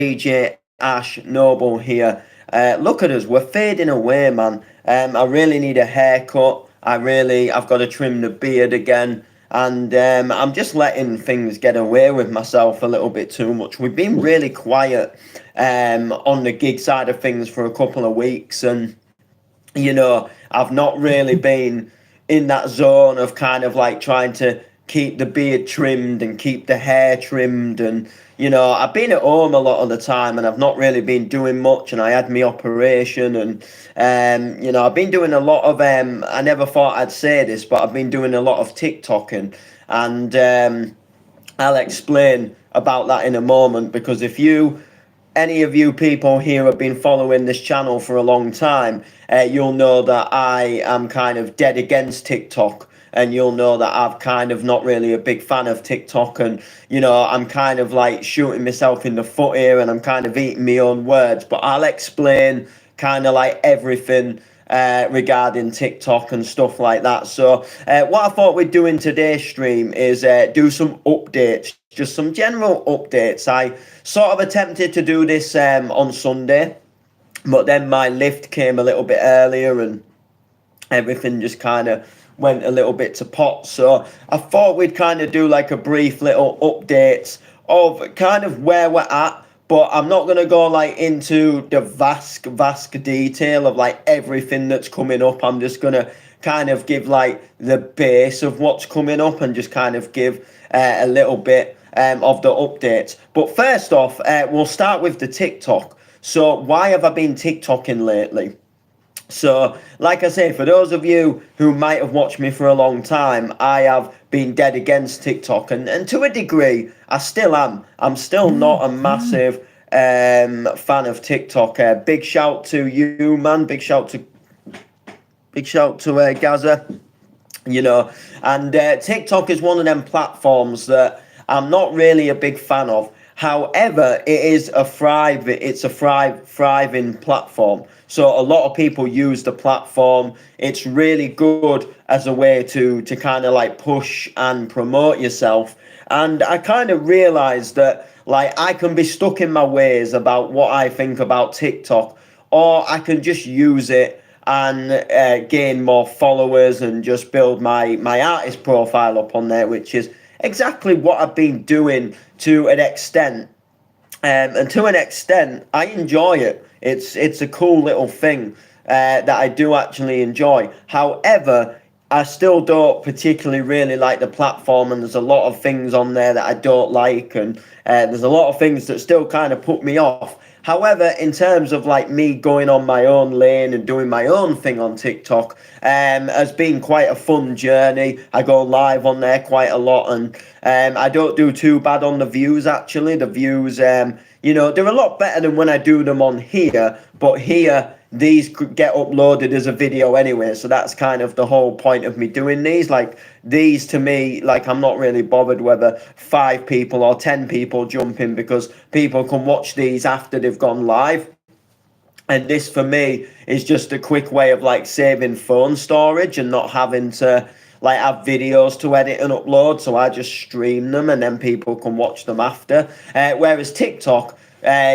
DJ Ash Noble here. Look at us, we're fading away, man. I really need a haircut. I've got to trim the beard again. And I'm just letting things get away with myself a little bit too much. We've been really quiet on the gig side of things for a couple of weeks. And, I've not really been in that zone of kind of like trying to keep the beard trimmed and keep the hair trimmed. And I've been at home a lot of the time and I've not really been doing much. And I had my operation and I've been doing a lot of I never thought I'd say this, but I've been doing a lot of TikToking. And I'll explain about that in a moment, because if any of you people here have been following this channel for a long time, you'll know that I am kind of dead against TikTok. And you'll know that I'm kind of not really a big fan of TikTok. And, I'm kind of like shooting myself in the foot here and I'm kind of eating my own words. But I'll explain kind of like everything regarding TikTok and stuff like that. So what I thought we'd do in today's stream is do some updates, just some general updates. I sort of attempted to do this on Sunday, but then my lift came a little bit earlier and everything just kind of went a little bit to pot. So I thought we'd kind of do like a brief little update of kind of where we're at, but I'm not going to go like into the vast detail of like everything that's coming up. I'm just going to kind of give like the base of what's coming up and just kind of give a little bit of the updates. But first off, we'll start with the TikTok. So why have I been TikToking lately? So, like I say, for those of you who might have watched me for a long time, I have been dead against TikTok. And to a degree, I still am. I'm still not a massive fan of TikTok. Big shout to you, man. Big shout to Gaza. And TikTok is one of them platforms that I'm not really a big fan of. However, it's a thriving platform. So a lot of people use the platform. It's really good as a way to kind of like push and promote yourself. And I kind of realized that like I can be stuck in my ways about what I think about TikTok, or I can just use it and gain more followers and just build my artist profile up on there, which is exactly what I've been doing to an extent. And to an extent, I enjoy it. It's a cool little thing that I do actually enjoy. However, I still don't particularly really like the platform, and there's a lot of things on there that I don't like, and there's a lot of things that still kind of put me off. However, in terms of like me going on my own lane and doing my own thing on TikTok, has been quite a fun journey. I go live on there quite a lot, and I don't do too bad on the views, actually. The views, they're a lot better than when I do them on here, but here, these could get uploaded as a video anyway, so that's kind of the whole point of me doing these. Like, these to me, like, I'm not really bothered whether 5 people or 10 people jump in, because people can watch these after they've gone live. And this for me is just a quick way of like saving phone storage and not having to like have videos to edit and upload. So I just stream them and then people can watch them after. Whereas TikTok,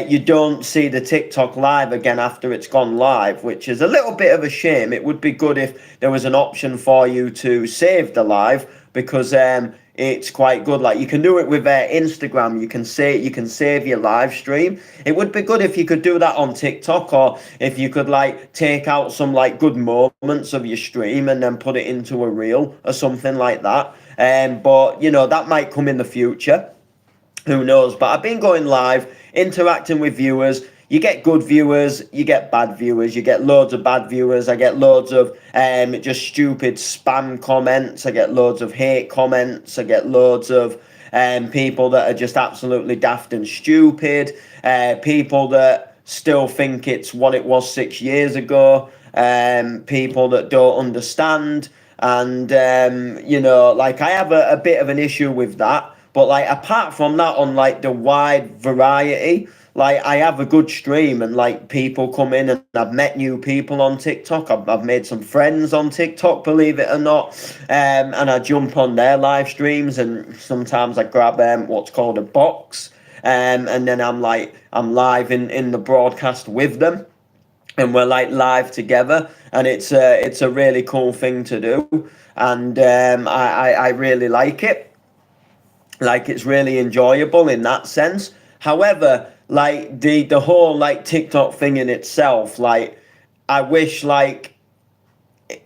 you don't see the TikTok live again after it's gone live, which is a little bit of a shame. It would be good if there was an option for you to save the live, because it's quite good. Like, you can do it with Instagram. You can save your live stream. It would be good if you could do that on TikTok, or if you could like take out some like good moments of your stream and then put it into a reel or something like that. But that might come in the future. Who knows? But I've been going live, interacting with viewers. You get good viewers, you get bad viewers, you get loads of bad viewers. I get loads of just stupid spam comments. I get loads of hate comments. I get loads of people that are just absolutely daft and stupid. People that still think it's what it was 6 years ago. People that don't understand. And, like, I have a bit of an issue with that. But, like, apart from that, on, like, the wide variety, like, I have a good stream, and like people come in, and I've met new people on TikTok. I've made some friends on TikTok, believe it or not. And I jump on their live streams, and sometimes I grab what's called a box. and then I'm live in the broadcast with them, and we're like live together, and it's a really cool thing to do, and I really like it. Like, it's really enjoyable in that sense. However, like the whole like TikTok thing in itself, like I wish I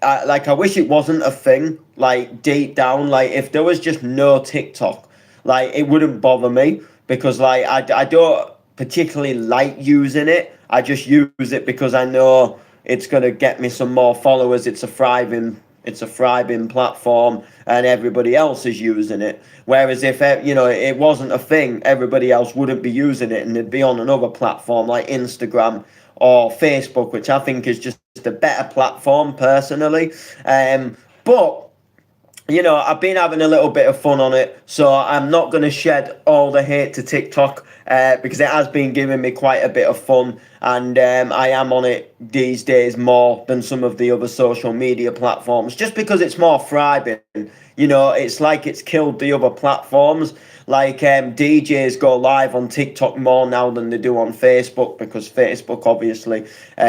wish it wasn't a thing. Like, deep down, like if there was just no TikTok, like it wouldn't bother me, because like I don't particularly like using it. I just use it because I know it's gonna get me some more followers. It's a thriving platform, and everybody else is using it. Whereas if it wasn't a thing, everybody else wouldn't be using it, and they'd be on another platform like Instagram or Facebook, which I think is just a better platform personally. But I've been having a little bit of fun on it, so I'm not going to shed all the hate to TikTok, because it has been giving me quite a bit of fun, and I am on it these days more than some of the other social media platforms, just because it's more thriving. It's like it's killed the other platforms. Like, DJs go live on TikTok more now than they do on Facebook, because Facebook obviously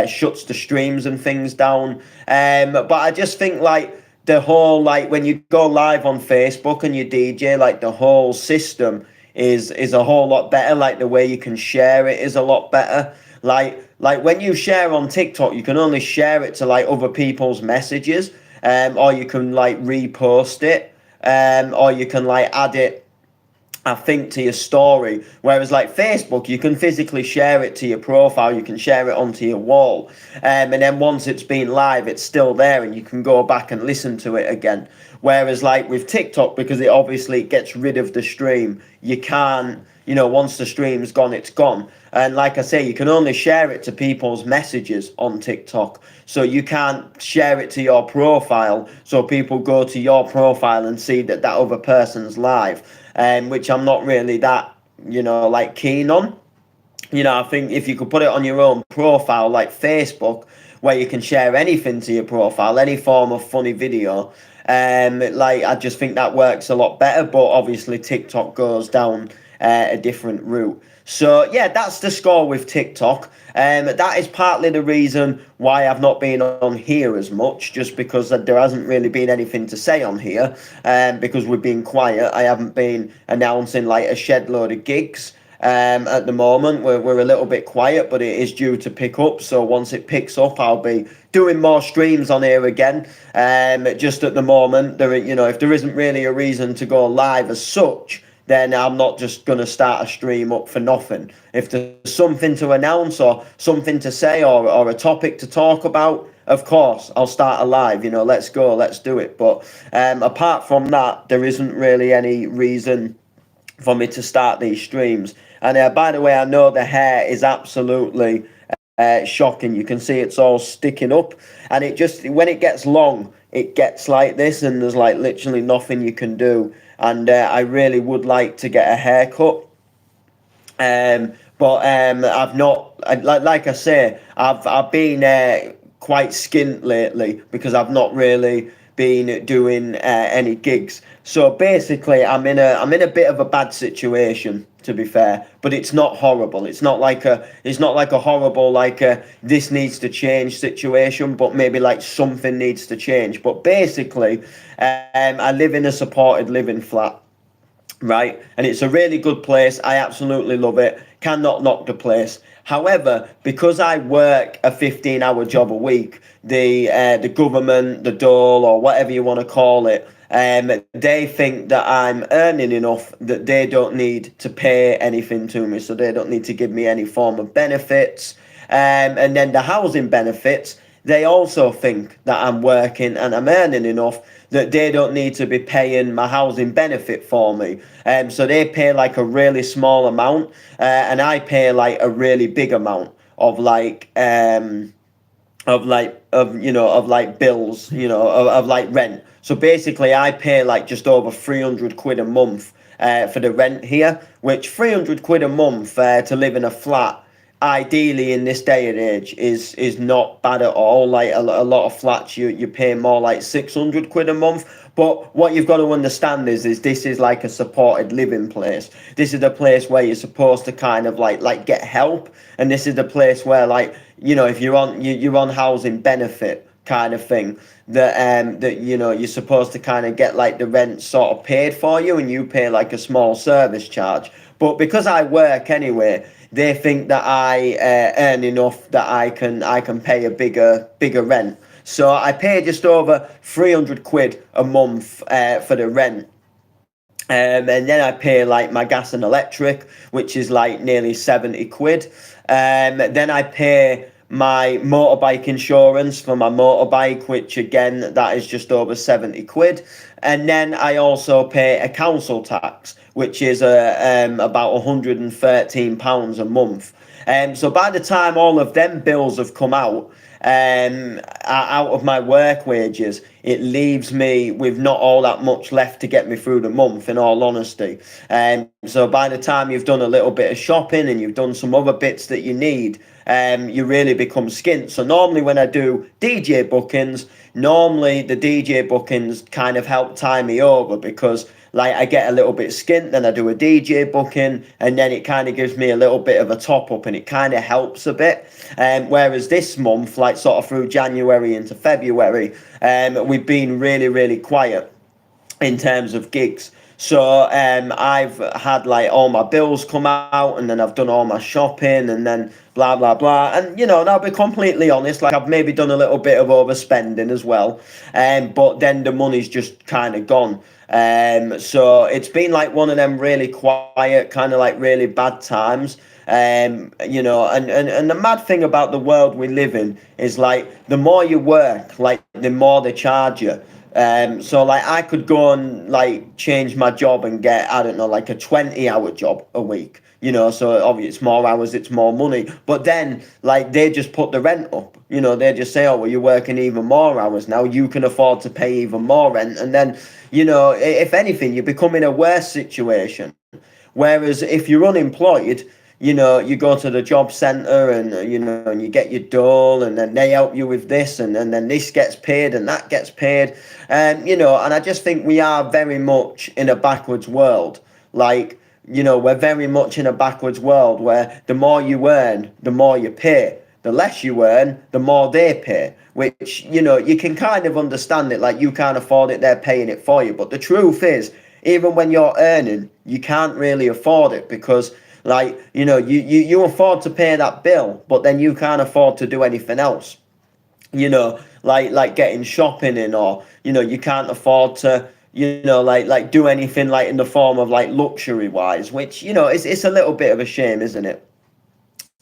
shuts the streams and things down. But I just think, like, the whole, like, when you go live on Facebook and you DJ, like, the whole system is a whole lot better. Like, the way you can share it is a lot better. Like when you share on TikTok, you can only share it to like other people's messages, or you can like repost it, or you can like add it, I think, to your story. Whereas like Facebook, you can physically share it to your profile, you can share it onto your wall, and then once it's been live, it's still there and you can go back and listen to it again. Whereas like with TikTok, because it obviously gets rid of the stream, you can't, once the stream's gone, it's gone. And like I say, you can only share it to people's messages on TikTok. So you can't share it to your profile, so people go to your profile and see that other person's live, which I'm not really that, like, keen on. I think if you could put it on your own profile, like Facebook, where you can share anything to your profile, any form of funny video, like, I just think that works a lot better. But obviously TikTok goes down a different route. So yeah, that's the score with TikTok. That is partly the reason why I've not been on here as much, just because there hasn't really been anything to say on here, because we've been quiet. I haven't been announcing like a shed load of gigs. At the moment, we're a little bit quiet, but it is due to pick up. So once it picks up, I'll be doing more streams on here again. Just at the moment, if there isn't really a reason to go live as such, then I'm not just going to start a stream up for nothing. If there's something to announce or something to say, or a topic to talk about, of course, I'll start a live. Let's go, let's do it. But apart from that, there isn't really any reason for me to start these streams. And by the way, I know the hair is absolutely shocking. You can see it's all sticking up, and when it gets long, it gets like this, and there's like literally nothing you can do. And I really would like to get a haircut, but I've not. Like I say, I've been quite skint lately, because I've not really been doing any gigs. So basically, I'm in a bit of a bad situation, to be fair, but it's not horrible. It's not like a horrible, like this needs to change situation, but maybe like something needs to change. But basically, I live in a supported living flat, right? And it's a really good place. I absolutely love it. Cannot knock the place. However, because I work a 15-hour job a week, the government, the dole, or whatever you want to call it, they think that I'm earning enough that they don't need to pay anything to me. So they don't need to give me any form of benefits. And then the housing benefits, they also think that I'm working and I'm earning enough that they don't need to be paying my housing benefit for me. So they pay like a really small amount, and I pay like a really big amount of like bills, of like rent. So basically, I pay like just over 300 quid a month for the rent here, which 300 quid a month to live in a flat, ideally in this day and age, is not bad at all. Like a lot of flats, you pay more like 600 quid a month. But what you've got to understand is this is like a supported living place. This is a place where you're supposed to kind of like get help, and this is the place where, like, you know, if you're on housing benefit kind of thing, that you know, you're supposed to kind of get like the rent sort of paid for you, and you pay like a small service charge. But because I work anyway, they think that I earn enough that I can pay a bigger rent. So I pay just over 300 quid a month for the rent. And then I pay like my gas and electric, which is like nearly 70 quid. Then I pay my motorbike insurance for my motorbike, which again, that is just over 70 quid. And then I also pay a council tax, which is about £113 a month. So by the time all of them bills have come out, out of my work wages, it leaves me with not all that much left to get me through the month, in all honesty. So by the time you've done a little bit of shopping and you've done some other bits that you need, you really become skint. So normally when I do DJ bookings, normally the DJ bookings kind of help tie me over, because like I get a little bit skint, then I do a DJ booking, and then it kind of gives me a little bit of a top up, and it kind of helps a bit. Whereas this month, like sort of through January into February, we've been really, really quiet in terms of gigs. So I've had like all my bills come out, and then I've done all my shopping, and then blah blah blah. And you know, and I'll be completely honest, like I've maybe done a little bit of overspending as well, but then the money's just kind of gone. So it's been like one of them really quiet, kind of like really bad times. You know, and the mad thing about the world we live in is like the more you work, like the more they charge you. So like I could go and like change my job and get, I don't know, like a 20-hour job a week, you know, so obviously it's more hours, it's more money. But then like they just put the rent up, you know, they just say, oh, well, you're working even more hours now, you can afford to pay even more rent. And then, you know, if anything, you become in a worse situation. Whereas if you're unemployed, you know, you go to the job centre and, you know, and you get your dole, and then they help you with this, and then this gets paid and that gets paid. You know, and I just think we are very much in a backwards world. Like, you know, we're very much in a backwards world where the more you earn, the more you pay. The less you earn, the more they pay. Which, you know, you can kind of understand it, like you can't afford it, they're paying it for you. But the truth is, even when you're earning, you can't really afford it, because like, you know, you afford to pay that bill, but then you can't afford to do anything else. You know, like getting shopping in, or, you know, you can't afford to, you know, like do anything like in the form of like luxury wise, which, you know, it's a little bit of a shame, isn't it?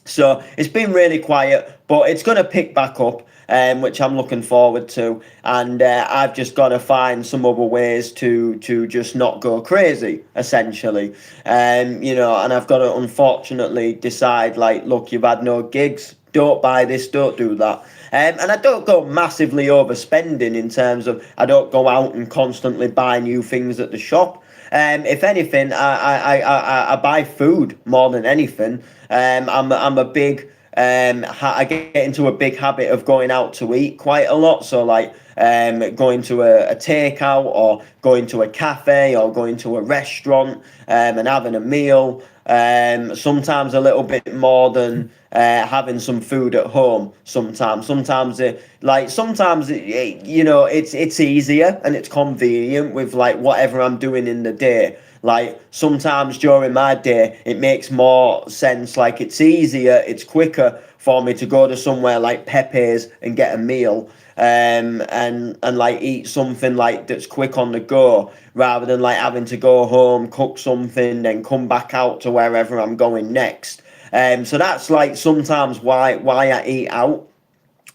So it's been really quiet, but it's going to pick back up, which I'm looking forward to. And I've just got to find some other ways to just not go crazy, essentially. You know, and I've got to unfortunately decide, like, look, you've had no gigs, don't buy this, don't do that. And I don't go massively overspending in terms of, I don't go out and constantly buy new things at the shop. If anything, I buy food more than anything. I'm a big I get into a big habit of going out to eat quite a lot. So like going to a takeout, or going to a cafe, or going to a restaurant, and having a meal. Sometimes a little bit more than having some food at home. Sometimes you know, it's easier and it's convenient with like whatever I'm doing in the day. Like sometimes during my day, it makes more sense. Like it's easier, it's quicker for me to go to somewhere like Pepe's and get a meal, and like eat something like that's quick on the go, rather than like having to go home, cook something, then come back out to wherever I'm going next. So that's like sometimes why I eat out,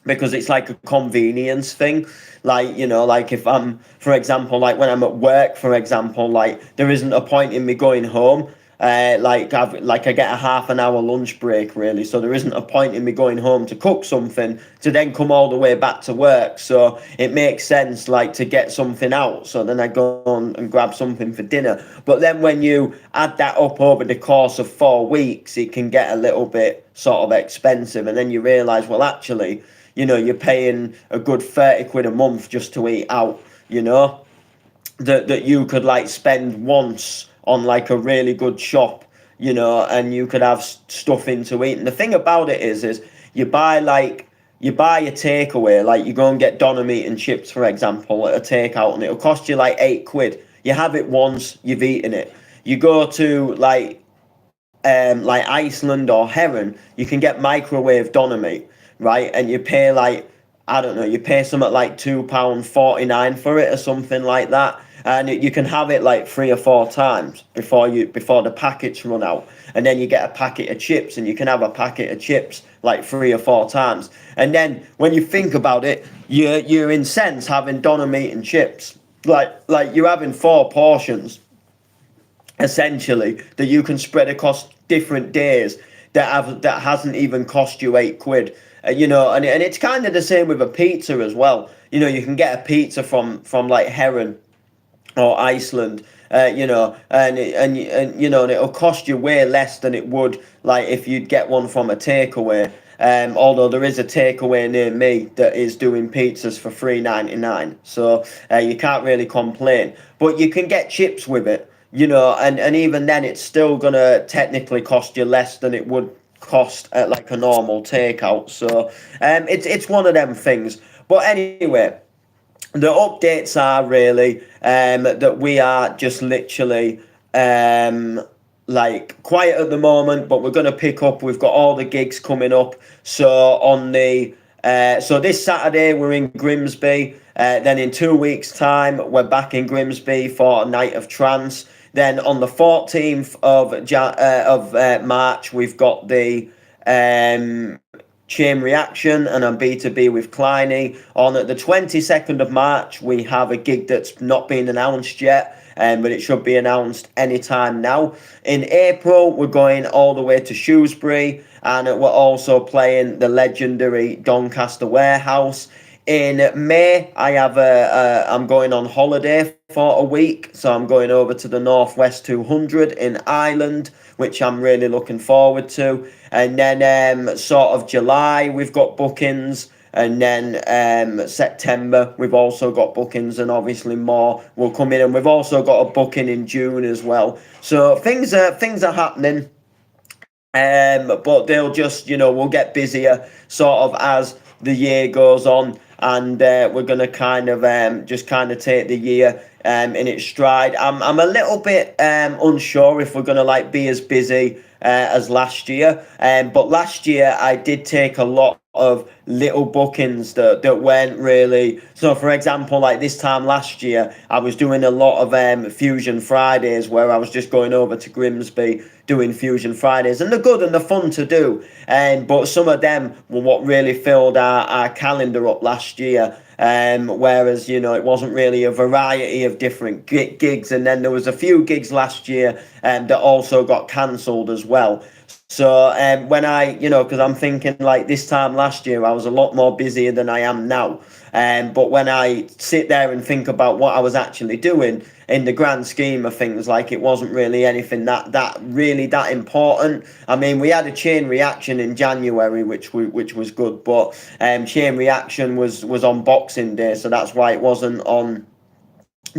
because it's like a convenience thing. Like, you know, like if I'm, for example, like when I'm at work, for example, like there isn't a point in me going home. I get a half an hour lunch break, really, so there isn't a point in me going home to cook something to then come all the way back to work. So it makes sense, like, to get something out, so then I go on and grab something for dinner. But then when you add that up over the course of 4 weeks, it can get a little bit sort of expensive, and then you realise, well, actually, you know, you're paying a good 30 quid a month just to eat out, you know. that you could like spend once on like a really good shop, and you could have stuff in to eat. And the thing about it is you buy like you buy a takeaway, like you go and get doner meat and chips, for example, at a takeout, and it'll cost you like £8. You have it once, you've eaten it. You go to like Iceland or Heron, you can get microwave doner meat, right? And you pay like, I don't know, you pay something like £2.49 for it or something like that. And you can have it like 3 or 4 times before the packets run out. And then you get a packet of chips, and you can have a packet of chips like 3 or 4 times. And then when you think about it, you're in sense having doner meat and chips. Like you're having 4 portions essentially that you can spread across different days that hasn't even cost you £8. And it's kind of the same with a pizza as well. You can get a pizza from like Heron or Iceland, and it'll cost you way less than it would like if you'd get one from a takeaway. Although there is a takeaway near me that is doing pizzas for £3.99, so you can't really complain. But you can get chips with it, and even then it's still gonna technically cost you less than it would cost at like a normal takeout. So it's one of them things. But anyway, the updates are really that we are just literally like quiet at the moment, but we're going to pick up. We've got all the gigs coming up. So so this Saturday we're in Grimsby. Then in 2 weeks' time we're back in Grimsby for a night of trance. Then on the 14th of March we've got the Chain Reaction, and on B2B with Kleiny. On the 22nd of March, we have a gig that's not been announced yet, but it should be announced anytime now. In April, we're going all the way to Shrewsbury, and we're also playing the legendary Doncaster Warehouse. In May, I'm going on holiday for a week, so I'm going over to the Northwest 200 in Ireland, which I'm really looking forward to. And then sort of July, we've got bookings, and then September, we've also got bookings, and obviously more will come in, and we've also got a booking in June as well. So things are happening, but they'll just, we'll get busier sort of as the year goes on. And we're gonna kind of just kind of take the year in its stride. I'm a little bit unsure if we're gonna like be as busy as last year. But last year I did take a lot of little bookings that weren't really. So for example, like this time last year, I was doing a lot of Fusion Fridays, where I was just going over to Grimsby doing Fusion Fridays, and they're good and they're fun to do. But some of them were what really filled our calendar up last year. Whereas it wasn't really a variety of different gigs, and then there was a few gigs last year that also got cancelled as well. So when because I'm thinking like this time last year I was a lot more busier than I am now. But when I sit there and think about what I was actually doing in the grand scheme of things, like it wasn't really anything that really that important. I mean, we had a Chain Reaction in January, which was good, but Chain Reaction was on Boxing Day, so that's why it wasn't on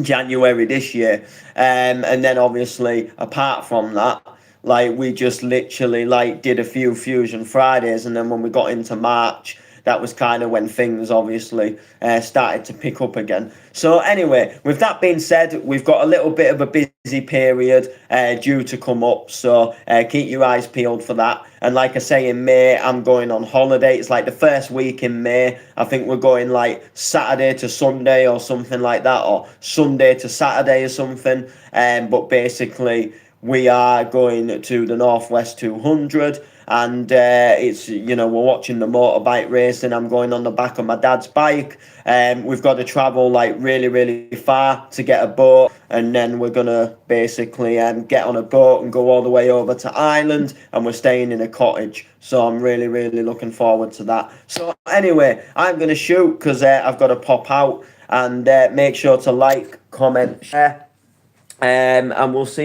January this year. And then obviously apart from that, like we just literally like did a few Fusion Fridays, and then when we got into March, that was kind of when things obviously started to pick up again. So anyway, with that being said, we've got a little bit of a busy period due to come up, so keep your eyes peeled for that. And like I say, in May, I'm going on holiday. It's like the first week in May. I think we're going like Saturday to Sunday or something like that, or Sunday to Saturday or something. But basically, we are going to the Northwest 200, and it's we're watching the motorbike racing. I'm going on the back of my dad's bike. We've got to travel like really far to get a boat, and then we're gonna basically get on a boat and go all the way over to Ireland, and we're staying in a cottage. So I'm really looking forward to that. So anyway, I'm gonna shoot because I've got to pop out, and make sure to like, comment, share, and we'll see